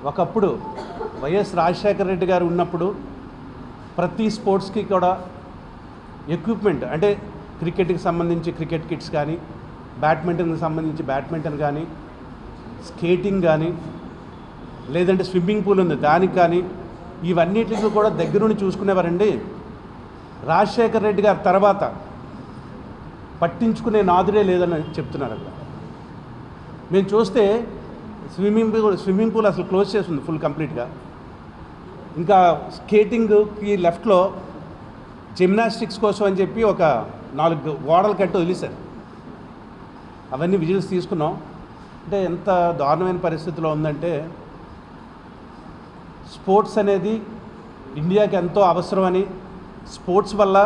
ఒకప్పుడు వైఎస్ రాజశేఖర రెడ్డి గారు ఉన్నప్పుడు ప్రతి స్పోర్ట్స్కి కూడా ఎక్విప్మెంట్ అంటే క్రికెట్కి సంబంధించి క్రికెట్ కిట్స్ కానీ, బ్యాడ్మింటన్కి సంబంధించి బ్యాడ్మింటన్ కానీ, స్కేటింగ్ కానీ, లేదంటే స్విమ్మింగ్ పూల్ ఉంది దానికి కానీ, ఇవన్నిటికి కూడా దగ్గరుండి చూసుకునేవారండి. రాజశేఖర రెడ్డి గారి తర్వాత పట్టించుకునే నాదుడే లేదని చెప్తున్నారు. అక్కడ మేము చూస్తే స్విమ్మింగ్ పూల్ అసలు క్లోజ్ చేస్తుంది ఫుల్ కంప్లీట్గా. ఇంకా స్కేటింగ్కి లెఫ్ట్లో జిమ్నాస్టిక్స్ కోసం అని చెప్పి ఒక 4 గోడలు కట్టి వదిలేశారు. అవన్నీ విజిల్స్ తీసుకున్నాం. అంటే ఎంత దారుణమైన పరిస్థితిలో ఉందంటే, స్పోర్ట్స్ అనేది ఇండియాకి ఎంతో అవసరమని, స్పోర్ట్స్ వల్ల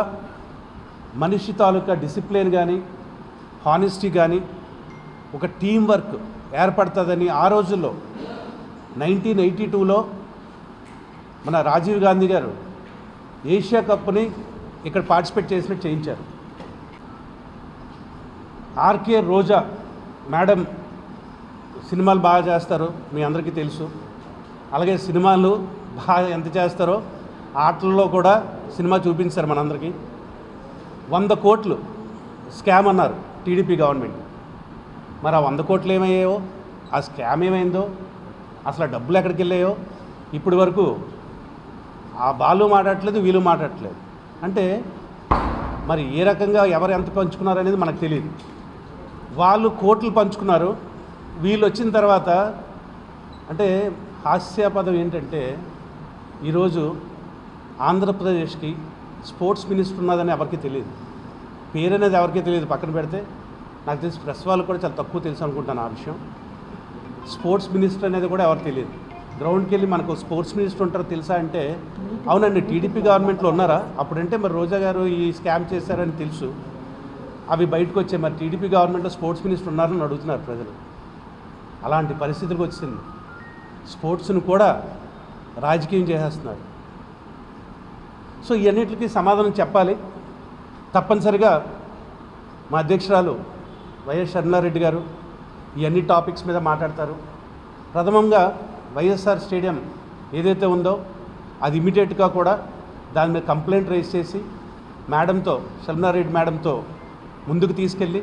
మనిషి తాలూకా డిసిప్లిన్ కానీ, హానెస్టీ కానీ, ఒక టీం వర్క్ ఏర్పడుతుందని ఆ రోజుల్లో 1982లో మన రాజీవ్ గాంధీ గారు ఏషియా కప్ని ఇక్కడ పార్టిసిపేట్ చేసినట్టు చేయించారు. ఆర్కే రోజా మేడం సినిమాలు బాగా చేస్తారు, మీ అందరికీ తెలుసు. అలాగే సినిమాలు బాగా ఎంత చేస్తారో ఆటల్లో కూడా సినిమా చూపించారు మనందరికీ. 100 కోట్లు స్కామ్ అన్నారు టీడీపీ గవర్నమెంట్. మరి ఆ 100 కోట్లు ఏమయ్యాయో, ఆ స్కామ్ ఏమైందో, అసలు ఆ డబ్బులు ఎక్కడికి వెళ్ళాయో ఇప్పటి వరకు ఆ బాలు మాట్లాడట్లేదు, వీళ్ళు మాట్లాడట్లేదు. అంటే మరి ఏ రకంగా ఎవరు ఎంత పంచుకున్నారు అనేది మనకు తెలియదు. వాళ్ళు కోట్లు పంచుకున్నారు, వీళ్ళు వచ్చిన తర్వాత అంటే హాస్యాపదం ఏంటంటే, ఈరోజు ఆంధ్రప్రదేశ్కి స్పోర్ట్స్ మినిస్టర్ ఉన్నదని ఎవరికి తెలియదు. పేరు అనేది ఎవరికీ తెలియదు. పక్కన పెడితే నాకు తెలిసి ప్రెస్ వాళ్ళు కూడా చాలా తక్కువ తెలుసు అనుకుంటాను ఆ విషయం. స్పోర్ట్స్ మినిస్టర్ అనేది కూడా ఎవరికి తెలియదు. గ్రౌండ్కి వెళ్ళి మనకు స్పోర్ట్స్ మినిస్టర్ ఉంటారో తెలుసా అంటే, అవునండి టీడీపీ గవర్నమెంట్లో ఉన్నారా అప్పుడంటే మరి రోజా గారు ఈ స్కామ్ చేశారని తెలుసు, అవి బయటకు వచ్చాయి. మరి టీడీపీ గవర్నమెంట్లో స్పోర్ట్స్ మినిస్టర్ ఉన్నారని అడుగుతున్నారు ప్రజలు. అలాంటి పరిస్థితులకు వచ్చింది. స్పోర్ట్స్ను కూడా రాజకీయం చేసేస్తున్నారు. సో ఇవన్నిటికీ సమాధానం చెప్పాలి. తప్పనిసరిగా మా అధ్యక్షురాలు వైఎస్ షర్మిలారెడ్డి గారు ఇవన్నీ టాపిక్స్ మీద మాట్లాడతారు. ప్రథమంగా వైఎస్ఆర్ స్టేడియం ఏదైతే ఉందో అది ఇమీడియట్గా కూడా దాని మీద కంప్లైంట్ రైజ్ చేసి మేడంతో, షర్మిలారెడ్డి మేడంతో ముందుకు తీసుకెళ్ళి